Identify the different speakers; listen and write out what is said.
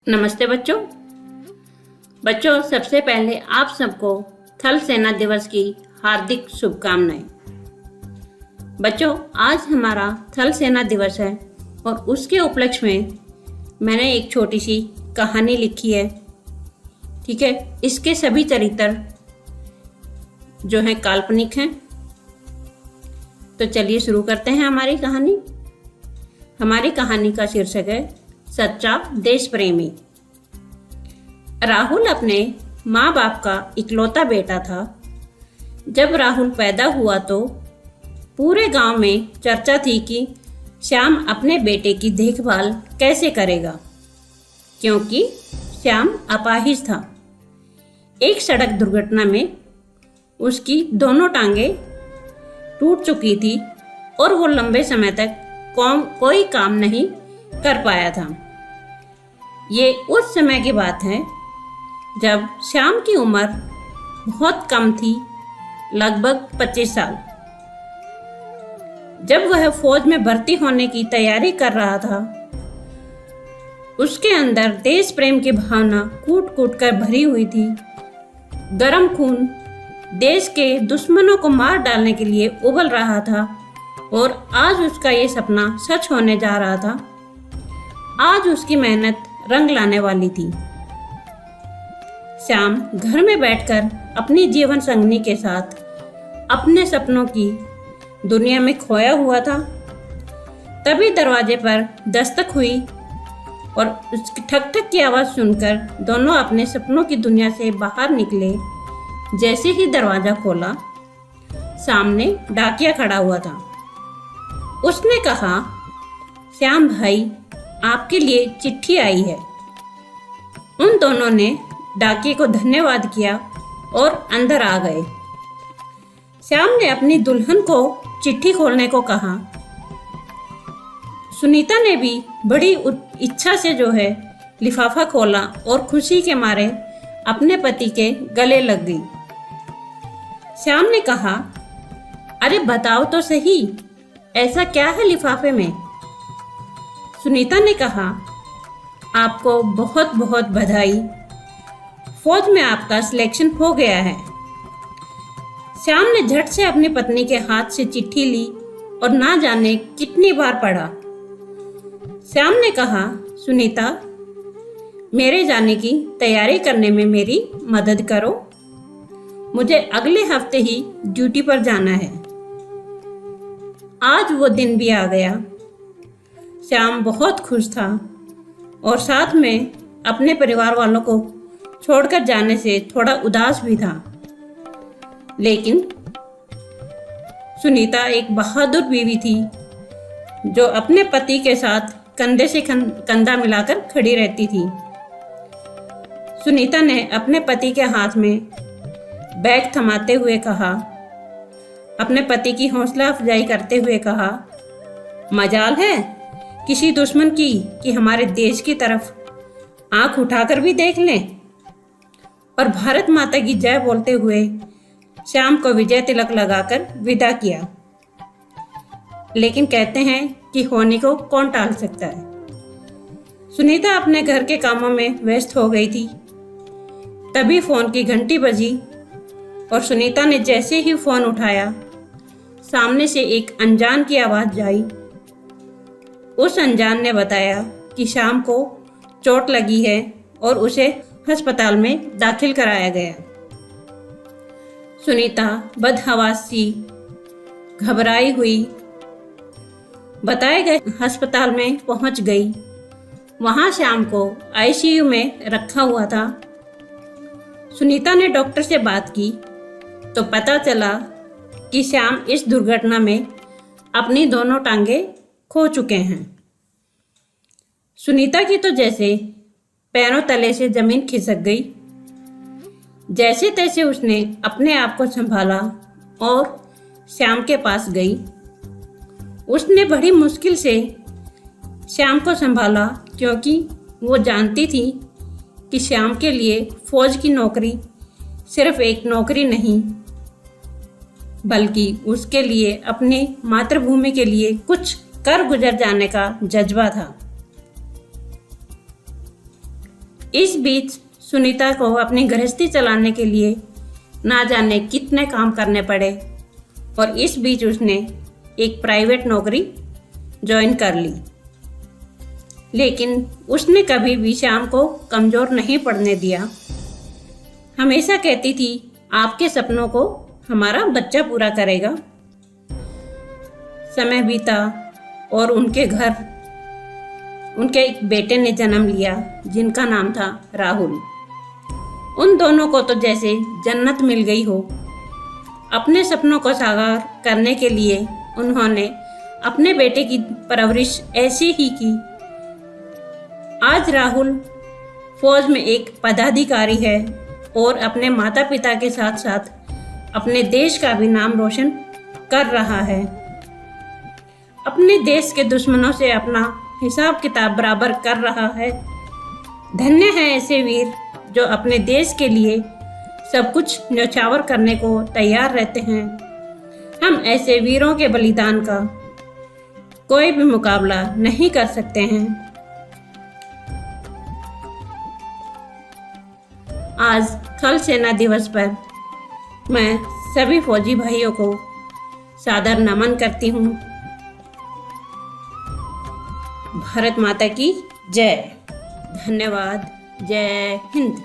Speaker 1: नमस्ते बच्चों। सबसे पहले आप सबको थल सेना दिवस की हार्दिक शुभकामनाएं। बच्चों, आज हमारा थल सेना दिवस है और उसके उपलक्ष्य में मैंने एक छोटी सी कहानी लिखी है। ठीक है, इसके सभी चरित्र जो हैं काल्पनिक हैं। तो चलिए शुरू करते हैं हमारी कहानी। हमारी कहानी का शीर्षक है सच्चा देश प्रेमी। राहुल अपने माँ बाप का इकलौता बेटा था। जब राहुल पैदा हुआ तो पूरे गांव में चर्चा थी कि श्याम अपने बेटे की देखभाल कैसे करेगा, क्योंकि श्याम अपाहिज था। एक सड़क दुर्घटना में उसकी दोनों टांगें टूट चुकी थी और वो लंबे समय तक कोई काम नहीं कर पाया था। ये उस समय की बात है जब श्याम की उम्र बहुत कम थी, लगभग 25 साल। जब वह फौज में भर्ती होने की तैयारी कर रहा था, उसके अंदर देश प्रेम की भावना कूट कूट कर भरी हुई थी। गर्म खून देश के दुश्मनों को मार डालने के लिए उबल रहा था और आज उसका ये सपना सच होने जा रहा था। आज उसकी मेहनत रंग लाने वाली थी। श्याम घर में बैठकर अपनी जीवन संगनी के साथ अपने सपनों की दुनिया में खोया हुआ था। तभी दरवाजे पर दस्तक हुई और उसकी ठक ठक की आवाज़ सुनकर दोनों अपने सपनों की दुनिया से बाहर निकले। जैसे ही दरवाज़ा खोला, सामने डाकिया खड़ा हुआ था। उसने कहा, श्याम भाई, आपके लिए चिट्ठी आई है। उन दोनों ने डाकिये को धन्यवाद किया और अंदर आ गए। श्याम ने अपनी दुल्हन को चिट्ठी खोलने को कहा। सुनीता ने भी बड़ी इच्छा से लिफाफा खोला और खुशी के मारे अपने पति के गले लग गई। श्याम ने कहा, अरे बताओ तो सही, ऐसा क्या है लिफाफे में? सुनीता ने कहा, आपको बहुत बहुत बधाई, फौज में आपका सिलेक्शन हो गया है। श्याम ने झट से अपनी पत्नी के हाथ से चिट्ठी ली और ना जाने कितनी बार पढ़ा। श्याम ने कहा, सुनीता, मेरे जाने की तैयारी करने में मेरी मदद करो। मुझे अगले हफ्ते ही ड्यूटी पर जाना है। आज वो दिन भी आ गया। श्याम बहुत खुश था और साथ में अपने परिवार वालों को छोड़कर जाने से थोड़ा उदास भी था। लेकिन सुनीता एक बहादुर बीवी थी जो अपने पति के साथ कंधे से कंधा मिलाकर खड़ी रहती थी। सुनीता ने अपने पति के हाथ में बैग थमाते हुए कहा, अपने पति की हौसला अफजाई करते हुए कहा, मजाल है किसी दुश्मन की कि हमारे देश की तरफ आंख उठाकर भी देख लें। और भारत माता की जय बोलते हुए श्याम को विजय तिलक लगाकर विदा किया। लेकिन कहते हैं कि होने को कौन टाल सकता है। सुनीता अपने घर के कामों में व्यस्त हो गई थी। तभी फोन की घंटी बजी और सुनीता ने जैसे ही फोन उठाया, सामने से एक अनजान की आवाज़ आई। उस अनजान ने बताया कि श्याम को चोट लगी है और उसे अस्पताल में दाखिल कराया गया। सुनीता बदहवास सी घबराई हुई बताए गए अस्पताल में पहुंच गई। वहां श्याम को आईसीयू में रखा हुआ था। सुनीता ने डॉक्टर से बात की तो पता चला कि श्याम इस दुर्घटना में अपनी दोनों टांगें खो चुके हैं। सुनीता की तो जैसे पैरों तले से जमीन खिसक गई। जैसे तैसे उसने अपने आप को संभाला और श्याम के पास गई। उसने बड़ी मुश्किल से श्याम को संभाला, क्योंकि वो जानती थी कि श्याम के लिए फौज की नौकरी सिर्फ एक नौकरी नहीं, बल्कि उसके लिए अपनी मातृभूमि के लिए कुछ कर गुजर जाने का जज्बा था। इस बीच सुनीता को अपनी गृहस्थी चलाने के लिए ना जाने कितने काम करने पड़े और इस बीच उसने एक प्राइवेट नौकरी ज्वाइन कर ली। लेकिन उसने कभी भी श्याम को कमज़ोर नहीं पड़ने दिया। हमेशा कहती थी, आपके सपनों को हमारा बच्चा पूरा करेगा। समय बीता और उनके घर उनके एक बेटे ने जन्म लिया जिनका नाम था राहुल। उन दोनों को तो जैसे जन्नत मिल गई हो। अपने सपनों को साकार करने के लिए उन्होंने अपने बेटे की परवरिश ऐसी ही की। आज राहुल फौज में एक पदाधिकारी है और अपने माता पिता के साथ साथ अपने देश का भी नाम रोशन कर रहा है। अपने देश के दुश्मनों से अपना हिसाब किताब बराबर कर रहा है। धन्य है ऐसे वीर जो अपने देश के लिए सब कुछ न्यौछावर करने को तैयार रहते हैं। हम ऐसे वीरों के बलिदान का कोई भी मुकाबला नहीं कर सकते हैं। आज थल सेना दिवस पर मैं सभी फौजी भाइयों को सादर नमन करती हूँ। भारत माता की जय। धन्यवाद। जय हिंद।